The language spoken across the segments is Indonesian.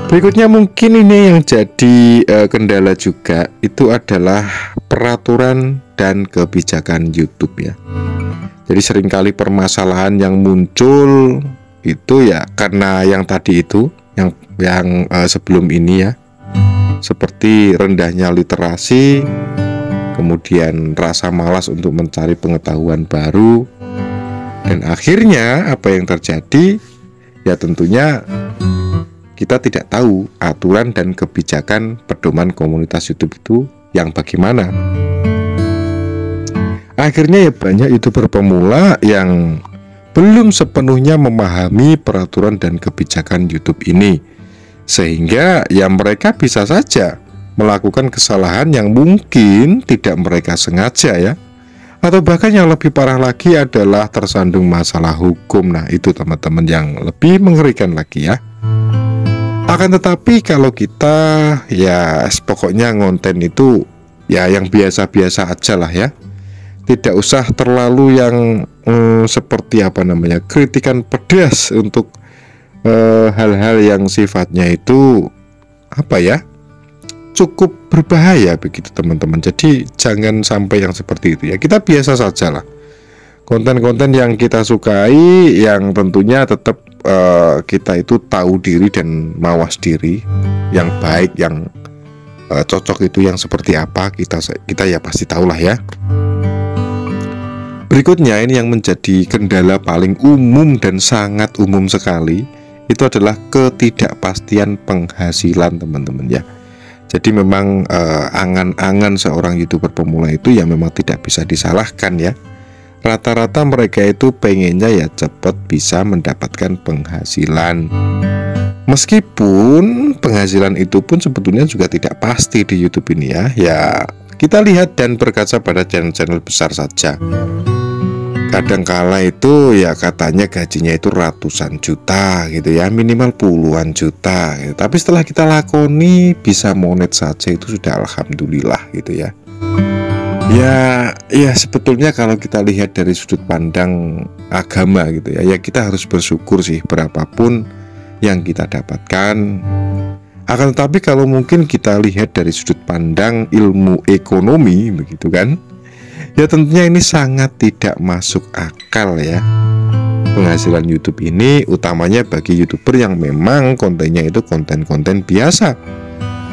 Berikutnya mungkin ini yang jadi kendala juga, itu adalah peraturan dan kebijakan YouTube ya. Jadi seringkali permasalahan yang muncul itu ya karena yang tadi itu, yang sebelum ini ya, seperti rendahnya literasi, kemudian rasa malas untuk mencari pengetahuan baru, dan akhirnya apa yang terjadi ya tentunya kita tidak tahu aturan dan kebijakan pedoman komunitas YouTube itu yang bagaimana. Akhirnya ya banyak YouTuber pemula yang belum sepenuhnya memahami peraturan dan kebijakan YouTube ini, sehingga ya mereka bisa saja melakukan kesalahan yang mungkin tidak mereka sengaja ya, atau bahkan yang lebih parah lagi adalah tersandung masalah hukum. Nah itu teman-teman yang lebih mengerikan lagi ya. Akan tetapi kalau kita ya pokoknya ngonten itu ya yang biasa-biasa aja lah ya, tidak usah terlalu yang seperti apa namanya, kritikan pedas untuk hal-hal yang sifatnya itu apa ya, cukup berbahaya begitu teman-teman. Jadi jangan sampai yang seperti itu ya, kita biasa saja lah. Konten-konten yang kita sukai, yang tentunya tetap kita itu tahu diri dan mawas diri, yang baik, yang cocok itu yang seperti apa, kita ya pasti tahulah ya. Berikutnya ini yang menjadi kendala paling umum dan sangat umum sekali, itu adalah ketidakpastian penghasilan teman-teman ya. Jadi memang angan-angan seorang YouTuber pemula itu ya memang tidak bisa disalahkan ya. Rata-rata mereka itu pengennya ya cepat bisa mendapatkan penghasilan. Meskipun penghasilan itu pun sebetulnya juga tidak pasti di YouTube ini ya. Ya kita lihat dan berkaca pada channel-channel besar saja. Kadangkala itu ya katanya gajinya itu ratusan juta gitu ya, minimal puluhan juta gitu. Tapi setelah kita lakoni bisa monet saja itu sudah alhamdulillah gitu ya. Ya sebetulnya kalau kita lihat dari sudut pandang agama gitu ya, ya kita harus bersyukur sih berapapun yang kita dapatkan. Akan tetapi kalau mungkin kita lihat dari sudut pandang ilmu ekonomi begitu kan, ya tentunya ini sangat tidak masuk akal ya. Penghasilan YouTube ini utamanya bagi YouTuber yang memang kontennya itu konten-konten biasa,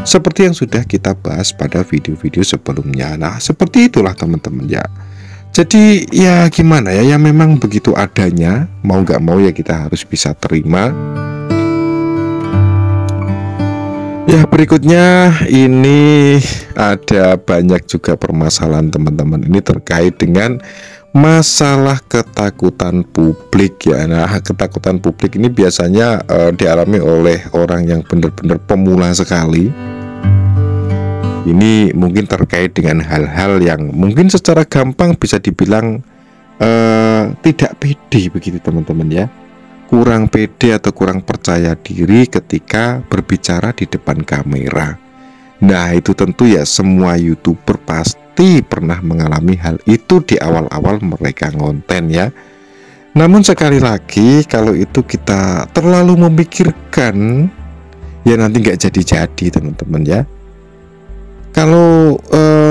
seperti yang sudah kita bahas pada video-video sebelumnya. Nah seperti itulah teman-teman ya. Jadi ya gimana ya, ya memang begitu adanya, mau nggak mau ya kita harus bisa terima. Ya berikutnya ini ada banyak juga permasalahan teman-teman, ini terkait dengan masalah ketakutan publik ya. Nah ketakutan publik ini biasanya dialami oleh orang yang benar-benar pemula sekali. Ini mungkin terkait dengan hal-hal yang mungkin secara gampang bisa dibilang tidak pede begitu teman-teman ya. Kurang pede atau kurang percaya diri ketika berbicara di depan kamera. Nah itu tentu ya semua YouTuber pasti pernah mengalami hal itu di awal-awal mereka ngonten ya. Namun sekali lagi kalau itu kita terlalu memikirkan, ya nanti nggak jadi-jadi teman-teman ya. Kalau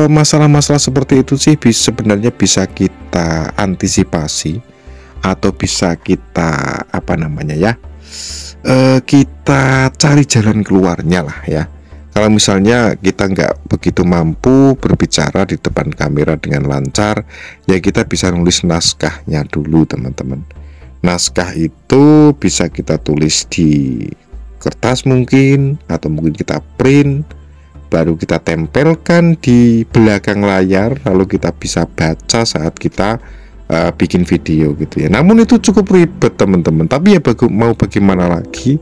masalah-masalah seperti itu sih sebenarnya bisa kita antisipasi, atau bisa kita apa namanya ya, kita cari jalan keluarnya lah ya. Kalau misalnya kita nggak begitu mampu berbicara di depan kamera dengan lancar, ya kita bisa nulis naskahnya dulu teman-teman. Naskah itu bisa kita tulis di kertas mungkin, atau mungkin kita print, baru kita tempelkan di belakang layar, lalu kita bisa baca saat kita bikin video gitu ya. Namun itu cukup ribet teman-teman, tapi ya mau bagaimana lagi,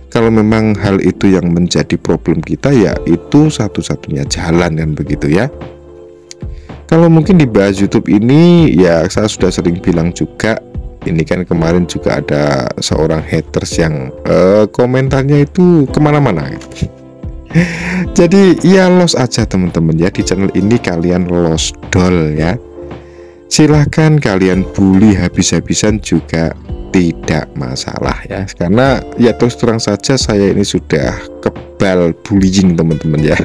kalau memang hal itu yang menjadi problem kita, ya itu satu-satunya jalan kan begitu ya. Kalau mungkin dibahas YouTube ini ya saya sudah sering bilang juga, ini kan kemarin juga ada seorang haters yang komentarnya itu kemana-mana gitu. Jadi ya los aja teman-teman ya, di channel ini kalian los dol ya. Silahkan kalian bully habis-habisan juga, tidak masalah ya, karena ya terus terang saja saya ini sudah kebal bullying teman-teman ya.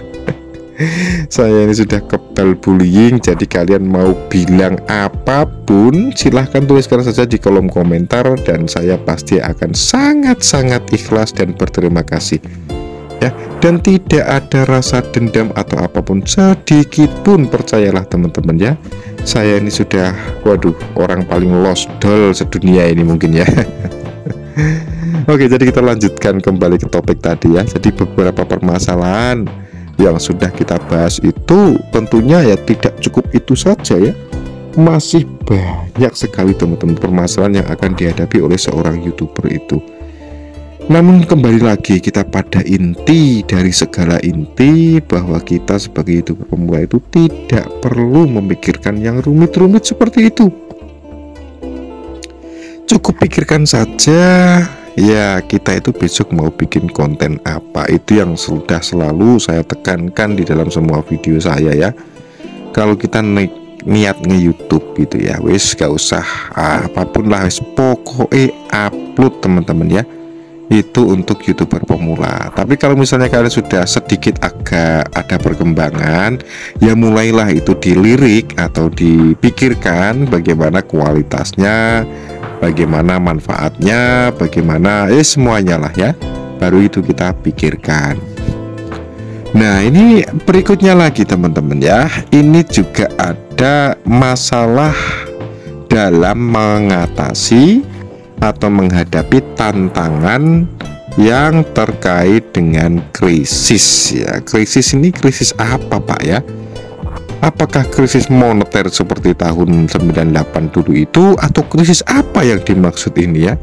Saya ini sudah kebal bullying, jadi kalian mau bilang apapun silahkan tuliskan saja di kolom komentar, dan saya pasti akan sangat-sangat ikhlas dan berterima kasih ya, dan tidak ada rasa dendam atau apapun sedikit pun, percayalah teman-teman ya. Saya ini sudah, waduh, orang paling lost doll sedunia ini mungkin ya. Oke, jadi kita lanjutkan kembali ke topik tadi ya. Jadi beberapa permasalahan yang sudah kita bahas itu tentunya ya tidak cukup itu saja ya. Masih banyak sekali teman-teman permasalahan yang akan dihadapi oleh seorang YouTuber itu. Namun kembali lagi kita pada inti dari segala inti, bahwa kita sebagai YouTuber pemula itu tidak perlu memikirkan yang rumit-rumit seperti itu. Cukup pikirkan saja ya, kita itu besok mau bikin konten apa. Itu yang sudah selalu saya tekankan di dalam semua video saya ya. Kalau kita niat nge-YouTube gitu ya, wis gak usah apapun lah, wis pokoknya upload teman-teman ya. Itu untuk YouTuber pemula. Tapi kalau misalnya kalian sudah sedikit agak ada perkembangan, ya mulailah itu dilirik atau dipikirkan bagaimana kualitasnya, bagaimana manfaatnya, bagaimana semuanya lah ya. Baru itu kita pikirkan. Nah, ini berikutnya lagi teman-teman ya. Ini juga ada masalah dalam mengatasi atau menghadapi tantangan yang terkait dengan krisis ya. Krisis ini krisis apa Pak ya? Apakah krisis moneter seperti tahun 98 dulu itu, atau krisis apa yang dimaksud ini ya?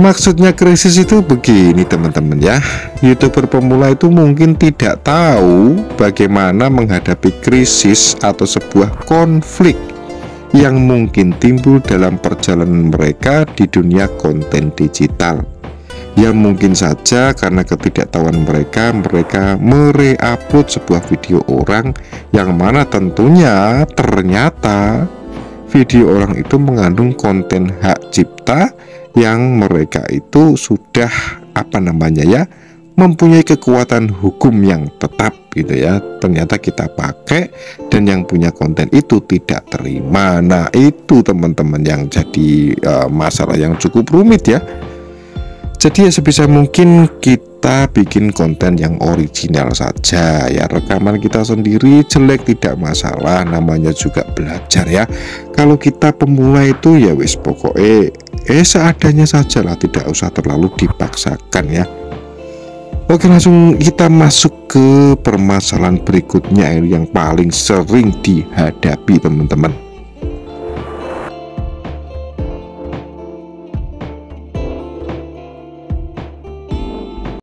Maksudnya krisis itu begini teman-teman ya. YouTuber pemula itu mungkin tidak tahu bagaimana menghadapi krisis atau sebuah konflik yang mungkin timbul dalam perjalanan mereka di dunia konten digital. Ya mungkin saja karena ketidaktahuan mereka mere-upload sebuah video orang yang mana tentunya ternyata video orang itu mengandung konten hak cipta yang mereka itu sudah mempunyai kekuatan hukum yang tetap gitu ya. Ternyata kita pakai dan yang punya konten itu tidak terima. Nah itu teman-teman yang jadi masalah yang cukup rumit ya. Jadi ya sebisa mungkin kita bikin konten yang original saja ya. Rekaman kita sendiri jelek tidak masalah, namanya juga belajar ya. Kalau kita pemula itu ya wis pokoknya seadanya saja lah, tidak usah terlalu dipaksakan ya. Oke, langsung kita masuk ke permasalahan berikutnya yang paling sering dihadapi teman-teman.